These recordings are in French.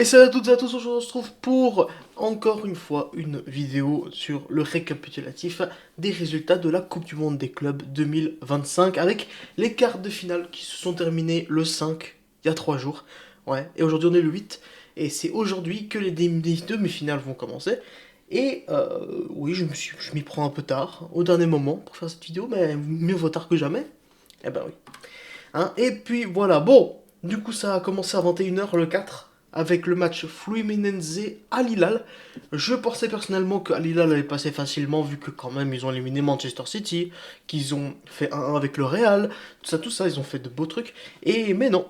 Et salut à toutes et à tous, aujourd'hui on se retrouve pour encore une fois une vidéo sur le récapitulatif des résultats de la Coupe du Monde des clubs 2025 avec les quarts de finale qui se sont terminés le 5, il y a 3 jours. Ouais, et aujourd'hui on est le 8 et c'est aujourd'hui que les demi-finales vont commencer. Et oui, je m'y prends un peu tard, au dernier moment pour faire cette vidéo, mais mieux vaut tard que jamais. Eh ben oui. Hein, et puis voilà, bon, du coup ça a commencé à 21 h le 4 avec le match Fluminense Al Hilal. Je pensais personnellement que Al Hilal allait passer facilement vu que quand même ils ont éliminé Manchester City, qu'ils ont fait 1-1 avec le Real, tout ça, ils ont fait de beaux trucs. Et mais non,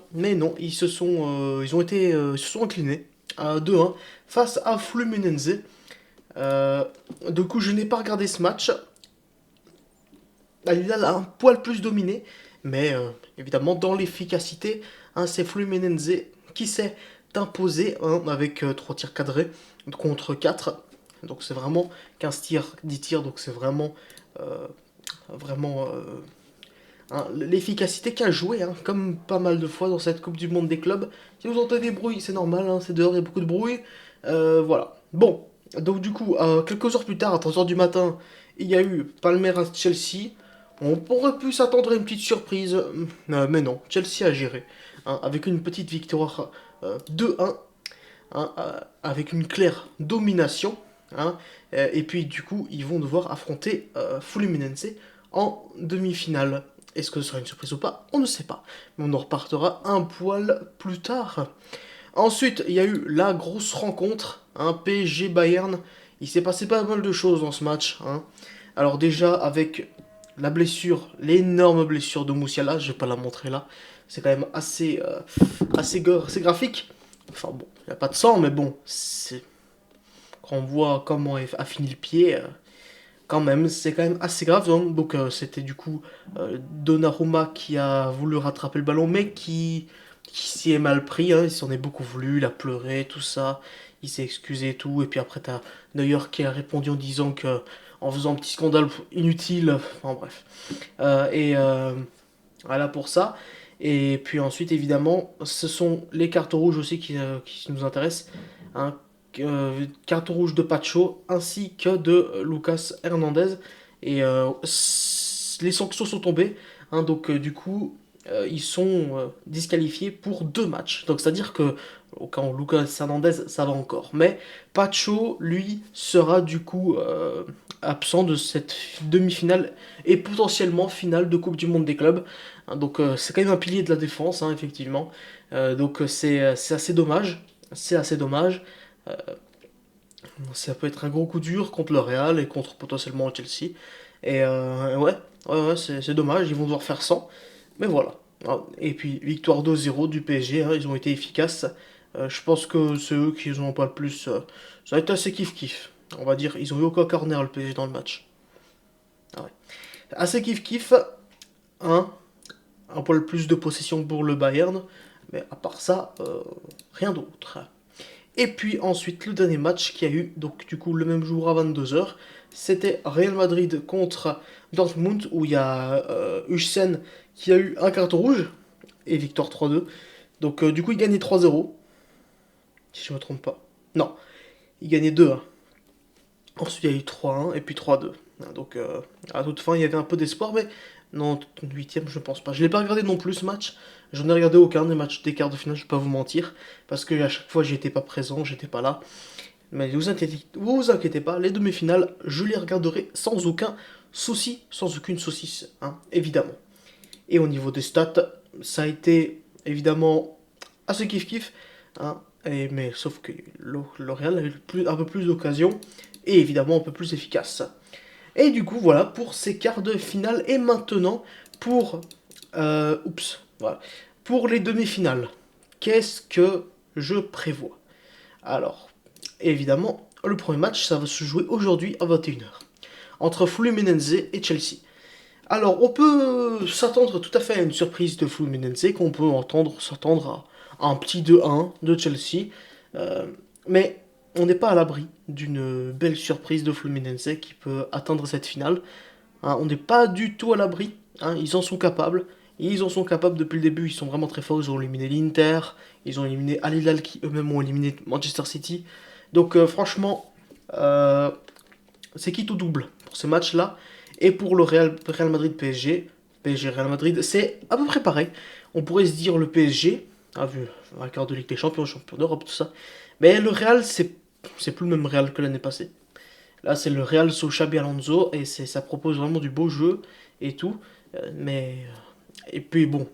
ils se sont inclinés à 2-1 face à Fluminense. Du coup, je n'ai pas regardé ce match. Al Hilal a un poil plus dominé, mais évidemment dans l'efficacité, hein, c'est Fluminense qui s'est imposé hein, avec 3 tirs cadrés contre 4. Donc c'est vraiment 15 tirs, 10 tirs, donc c'est vraiment, euh, vraiment hein, l'efficacité qui a joué, hein, comme pas mal de fois dans cette Coupe du Monde des clubs. Si vous entendez des bruits, c'est normal, hein, c'est dehors, il y a beaucoup de bruit. Voilà. Bon, donc du coup, quelques heures plus tard, à 3 h du matin, il y a eu Palmeiras-Chelsea. On aurait pu s'attendre à une petite surprise, mais non, Chelsea a géré, hein, avec une petite victoire 2-1, hein, avec une claire domination, hein, et puis du coup, ils vont devoir affronter Fluminense en demi-finale. Est-ce que ce sera une surprise ou pas? On ne sait pas, mais on en repartira un poil plus tard. Ensuite, il y a eu la grosse rencontre, hein, PSG Bayern. Il s'est passé pas mal de choses dans ce match, hein. Alors déjà avec la blessure, l'énorme blessure de Moussiala, je vais pas la montrer là. C'est quand même assez graphique. Enfin bon, il n'y a pas de sang, mais bon, c'est quand on voit comment a fini le pied, quand même, c'est quand même assez grave. Donc c'était du coup Donnarumma qui a voulu rattraper le ballon, mais qui s'y est mal pris. Hein. Il s'en est beaucoup voulu, il a pleuré, tout ça. Il s'est excusé et tout. Et puis après, t'as Neuer qui a répondu en disant que, en faisant un petit scandale inutile. Enfin bref. Voilà pour ça. Et puis ensuite, évidemment, ce sont les cartes rouges aussi qui nous intéressent. Hein. Carte rouge de Pacho ainsi que de Lucas Hernandez. Et les sanctions sont tombées. Hein, donc du coup, ils sont disqualifiés pour 2 matchs. Donc c'est-à-dire que quand Lucas Hernandez, ça va encore. Mais Pacho, lui, sera du coup absent de cette demi-finale et potentiellement finale de Coupe du Monde des clubs. Hein, donc c'est quand même un pilier de la défense, hein, effectivement. Donc c'est assez dommage. C'est assez dommage. Euh, Ça peut être un gros coup dur contre le Real et contre potentiellement le Chelsea. Et ouais, c'est dommage, ils vont devoir faire 100. Mais voilà. Ah, et puis, victoire 2-0 du PSG, hein, ils ont été efficaces. Je pense que c'est eux qui en ont pas le plus. Ça a été assez kiff-kiff. On va dire, ils ont eu aucun corner le PSG dans le match. Ah ouais. Assez kiff-kiff, hein, un poil plus de possession pour le Bayern. Mais à part ça, rien d'autre. Et puis ensuite, le dernier match qui a eu, donc du coup le même jour à 22 h, c'était Real Madrid contre Dortmund, où il y a Hussein qui a eu un carton rouge, et victoire 3-2. Donc du coup il gagnait 3-0, si je me trompe pas. Non, il gagnait 2-1. Ensuite il y a eu 3-1 et puis 3-2. Donc à toute fin il y avait un peu d'espoir, mais non, 8ème je pense pas. Je l'ai pas regardé non plus ce match. J'en ai regardé aucun des matchs des quarts de finale, je vais pas vous mentir. Parce que à chaque fois j'étais pas présent, j'étais pas là. Mais vous inquiétez pas, les demi-finales, je les regarderai sans aucun souci, sans aucune saucisse, hein, évidemment. Et au niveau des stats, ça a été évidemment assez kiff-kiff, hein, mais sauf que L'Oréal a eu un peu plus d'occasions et évidemment un peu plus efficace. Et du coup, voilà pour ces quarts de finale. Et maintenant, pour. Voilà. Pour les demi-finales, qu'est-ce que je prévois? Alors, évidemment, le premier match, ça va se jouer aujourd'hui à 21 h entre Fluminense et Chelsea. Alors, on peut s'attendre tout à fait à une surprise de Fluminense, qu'on peut s'attendre à un petit 2-1 de Chelsea. Euh, mais on n'est pas à l'abri d'une belle surprise de Fluminense qui peut atteindre cette finale. Hein, on n'est pas du tout à l'abri, hein, ils en sont capables. Ils en sont capables depuis le début, ils sont vraiment très forts. Ils ont éliminé l'Inter, ils ont éliminé Al Hilal qui eux-mêmes ont éliminé Manchester City. Donc franchement, euh, c'est qui tout double pour ces matchs-là. Et pour le Real Madrid PSG, PSG Real Madrid, c'est à peu près pareil. On pourrait se dire le PSG, vu vainqueur de Ligue des Champions, champion d'Europe, tout ça. Mais le Real, c'est plus le même Real que l'année passée. Là, c'est le Real sous Xabi Alonso et ça propose vraiment du beau jeu et tout. Mais et puis bon,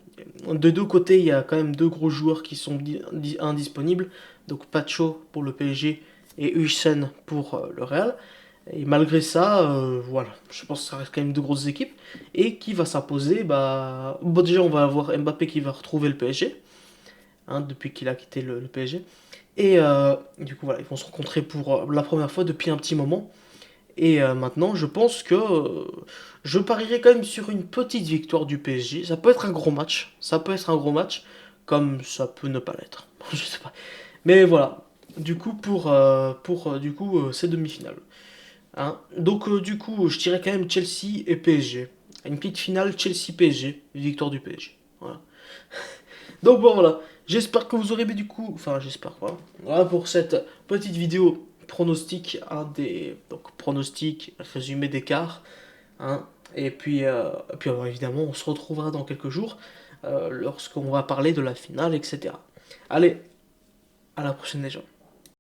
de deux côtés, il y a quand même deux gros joueurs qui sont indisponibles. Donc Pacho pour le PSG et Hussein pour le Real. Et malgré ça, voilà, je pense que ça reste quand même deux grosses équipes. Et qui va s'imposer bah, bon, déjà, on va avoir Mbappé qui va retrouver le PSG, hein, depuis qu'il a quitté le PSG. Et du coup, voilà, ils vont se rencontrer pour la première fois depuis un petit moment. Et maintenant, je pense que je parierais quand même sur une petite victoire du PSG. Ça peut être un gros match. Ça peut être un gros match, comme ça peut ne pas l'être. Je sais pas. Mais voilà. Du coup, ces demi-finales. Hein. Donc, du coup, je dirais quand même Chelsea et PSG. Une petite finale Chelsea-PSG. Victoire du PSG. Voilà. Donc, bon, voilà. J'espère que vous aurez aimé du coup. Enfin, j'espère. Voilà. Voilà pour cette petite vidéo pronostic, hein, donc pronostic, résumé d'écart, hein, et puis évidemment on se retrouvera dans quelques jours lorsqu'on va parler de la finale, etc. Allez, à la prochaine les gens.